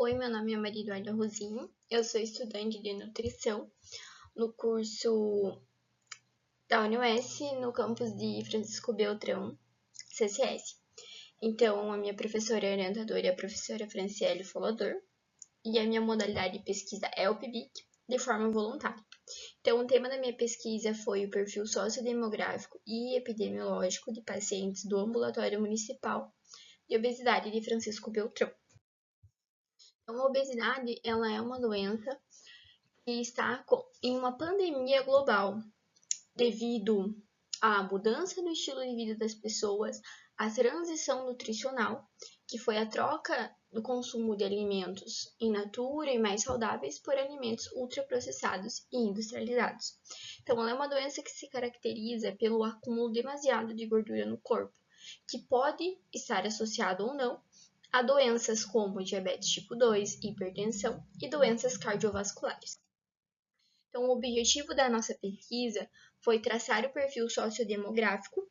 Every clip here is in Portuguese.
Oi, meu nome é Maria Eduarda Rosinho, eu sou estudante de nutrição no curso da UniOS, no campus de Francisco Beltrão, CCS. Então, a minha professora orientadora é a professora Franciele Folador e a minha modalidade de pesquisa é o PIBIC, de forma voluntária. Então, o tema da minha pesquisa foi o perfil sociodemográfico e epidemiológico de pacientes do Ambulatório Municipal de Obesidade de Francisco Beltrão. Então, a obesidade ela é uma doença que está em uma pandemia global devido à mudança no estilo de vida das pessoas, à transição nutricional, que foi a troca do consumo de alimentos in natura e mais saudáveis por alimentos ultraprocessados e industrializados. Então, ela é uma doença que se caracteriza pelo acúmulo demasiado de gordura no corpo, que pode estar associado ou não a doenças como diabetes tipo 2, hipertensão e doenças cardiovasculares. Então, o objetivo da nossa pesquisa foi traçar o perfil sociodemográfico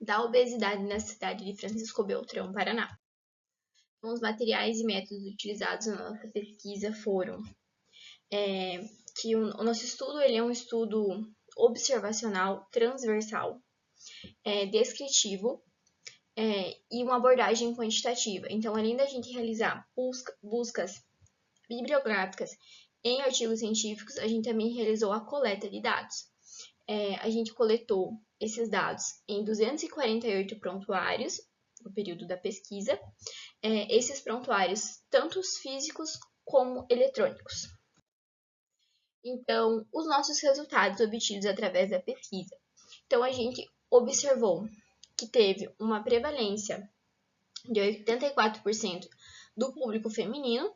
da obesidade na cidade de Francisco Beltrão, Paraná. Então, os materiais e métodos utilizados na nossa pesquisa foram que o nosso estudo ele é um estudo observacional, transversal, descritivo, e uma abordagem quantitativa. Então, além da gente realizar buscas bibliográficas em artigos científicos, a gente também realizou a coleta de dados. A gente coletou esses dados em 248 prontuários no período da pesquisa. Esses prontuários, tanto os físicos como eletrônicos. Então, os nossos resultados obtidos através da pesquisa. Então, a gente observou que teve uma prevalência de 84% do público feminino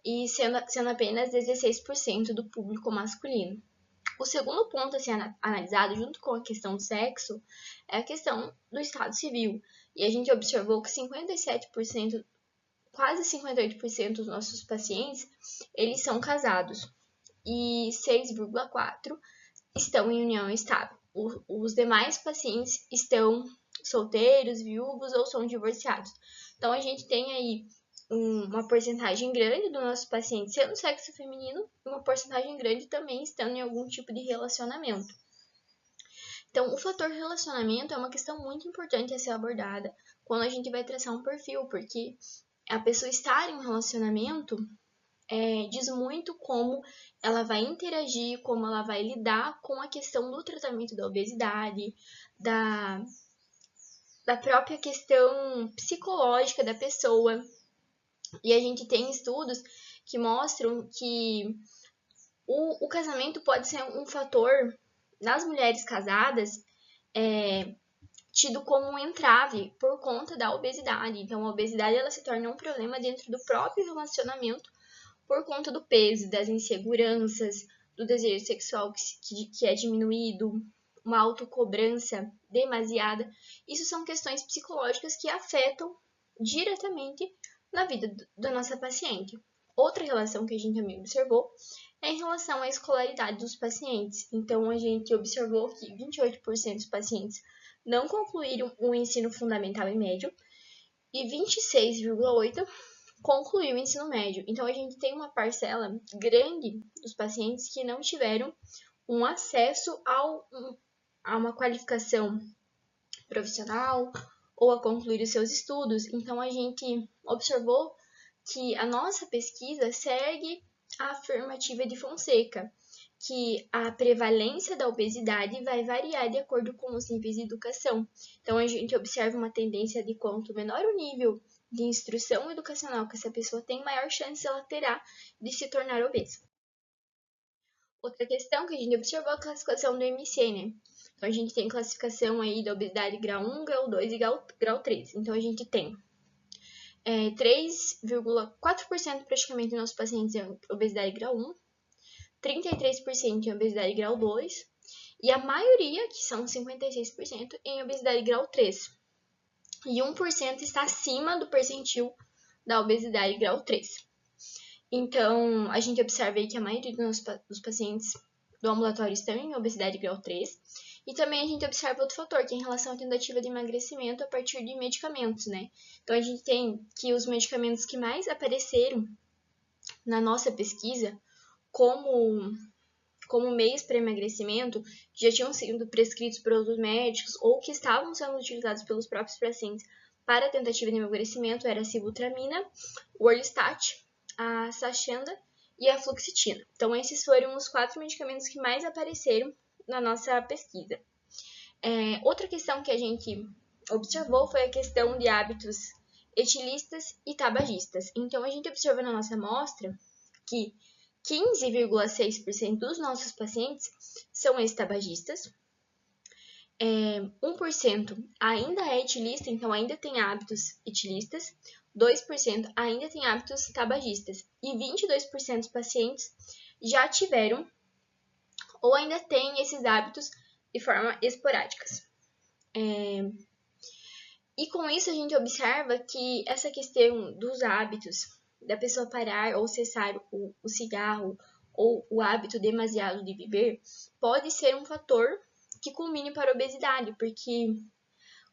e sendo apenas 16% do público masculino. O segundo ponto a ser analisado, junto com a questão do sexo, é a questão do estado civil. E a gente observou que 57%, quase 58% dos nossos pacientes, eles são casados. E 6,4% estão em união estável. Os demais pacientes estão solteiros, viúvos ou são divorciados. Então, a gente tem aí uma porcentagem grande do nosso paciente sendo sexo feminino e uma porcentagem grande também estando em algum tipo de relacionamento. Então, o fator relacionamento é uma questão muito importante a ser abordada quando a gente vai traçar um perfil, porque a pessoa estar em um relacionamento diz muito como ela vai interagir, como ela vai lidar com a questão do tratamento da obesidade, da própria questão psicológica da pessoa. E a gente tem estudos que mostram que o casamento pode ser um fator, nas mulheres casadas, tido como um entrave por conta da obesidade. Então, a obesidade ela se torna um problema dentro do próprio relacionamento por conta do peso, das inseguranças, do desejo sexual que é diminuído, uma autocobrança demasiada. Isso são questões psicológicas que afetam diretamente na vida da nossa paciente. Outra relação que a gente também observou é em relação à escolaridade dos pacientes. Então, a gente observou que 28% dos pacientes não concluíram o ensino fundamental e médio e 26,8% concluiu o ensino médio. Então, a gente tem uma parcela grande dos pacientes que não tiveram um acesso a uma qualificação profissional ou a concluir os seus estudos. Então, a gente observou que a nossa pesquisa segue a afirmativa de Fonseca, que a prevalência da obesidade vai variar de acordo com os níveis de educação. Então, a gente observa uma tendência de quanto menor o nível de instrução educacional que essa pessoa tem, maior chance ela terá de se tornar obesa. Outra questão que a gente observou é a classificação do MC, né? Então, a gente tem classificação aí da obesidade grau 1, grau 2 e grau 3. Então, a gente tem 3,4% praticamente dos nossos pacientes em obesidade grau 1, 33% em obesidade grau 2 e a maioria, que são 56%, em obesidade grau 3. E 1% está acima do percentil da obesidade grau 3. Então, a gente observa aí que a maioria dos pacientes do ambulatório estão em obesidade grau 3 E também a gente observa outro fator, que é em relação à tentativa de emagrecimento a partir de medicamentos, né? Então a gente tem que os medicamentos que mais apareceram na nossa pesquisa como meios para emagrecimento, que já tinham sido prescritos por outros médicos ou que estavam sendo utilizados pelos próprios pacientes para a tentativa de emagrecimento, era a sibutramina, o Orlistat, a Saxenda e a fluoxetina. Então, esses foram os 4 medicamentos que mais apareceram na nossa pesquisa. Outra questão que a gente observou foi a questão de hábitos etilistas e tabagistas. Então, a gente observou na nossa amostra que 15,6% dos nossos pacientes são ex-tabagistas, 1% ainda é etilista, então ainda tem hábitos etilistas, 2% ainda tem hábitos tabagistas e 22% dos pacientes já tiveram ou ainda têm esses hábitos de forma esporádicas. E com isso a gente observa que essa questão dos hábitos da pessoa parar ou cessar o cigarro ou o hábito demasiado de beber pode ser um fator que culmine para a obesidade, porque,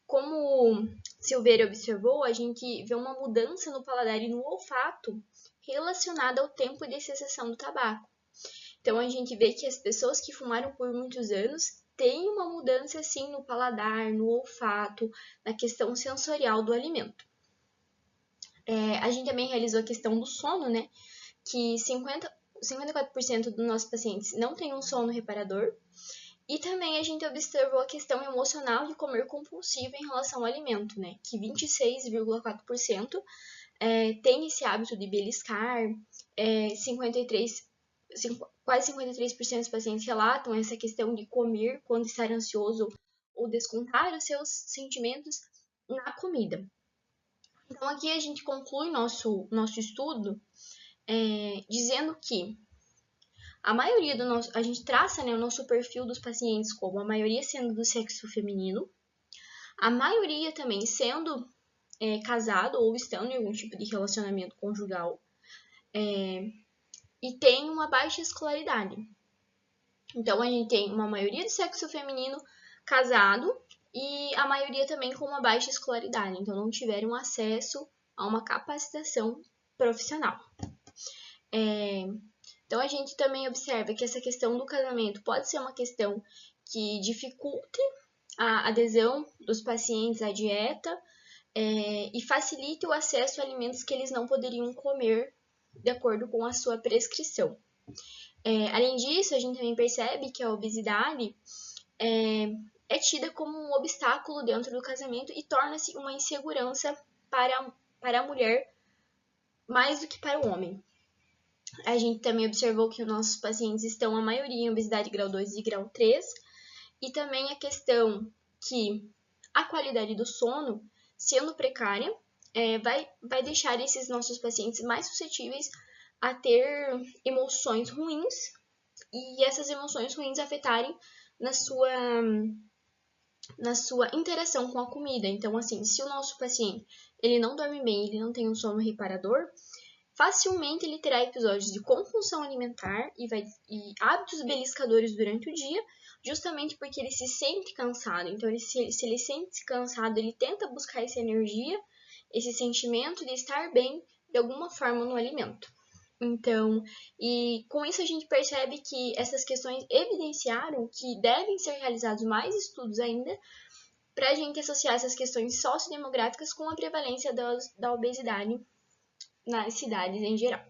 como Silveira observou, a gente vê uma mudança no paladar e no olfato relacionada ao tempo de cessação do tabaco. Então, a gente vê que as pessoas que fumaram por muitos anos têm uma mudança, assim, no paladar, no olfato, na questão sensorial do alimento. A gente também realizou a questão do sono, né? Que 54% dos nossos pacientes não têm um sono reparador. E também a gente observou a questão emocional de comer compulsivo em relação ao alimento, né? Que 26,4% tem esse hábito de beliscar, quase 53% dos pacientes relatam essa questão de comer quando estar ansioso ou descontar os seus sentimentos na comida. Então, aqui a gente conclui nosso estudo dizendo que a maioria a gente traça, né, o nosso perfil dos pacientes como a maioria sendo do sexo feminino, a maioria também sendo casado ou estando em algum tipo de relacionamento conjugal e tem uma baixa escolaridade. Então, a gente tem uma maioria do sexo feminino casado e a maioria também com uma baixa escolaridade, então não tiveram acesso a uma capacitação profissional. Então, a gente também observa que essa questão do casamento pode ser uma questão que dificulte a adesão dos pacientes à dieta e facilite o acesso a alimentos que eles não poderiam comer de acordo com a sua prescrição. Além disso, a gente também percebe que a obesidade é tida como um obstáculo dentro do casamento e torna-se uma insegurança para a mulher mais do que para o homem. A gente também observou que os nossos pacientes estão, a maioria, em obesidade grau 2 e grau 3, e também a questão que a qualidade do sono, sendo precária, vai deixar esses nossos pacientes mais suscetíveis a ter emoções ruins e essas emoções ruins afetarem na sua interação com a comida. Então, assim, se o nosso paciente ele não dorme bem, ele não tem um sono reparador, facilmente ele terá episódios de compulsão alimentar e hábitos beliscadores durante o dia, justamente porque ele se sente cansado. Então, se ele sente cansado, ele tenta buscar essa energia, esse sentimento de estar bem de alguma forma no alimento. Então, e com isso a gente percebe que essas questões evidenciaram que devem ser realizados mais estudos ainda para a gente associar essas questões sociodemográficas com a prevalência da obesidade nas cidades em geral.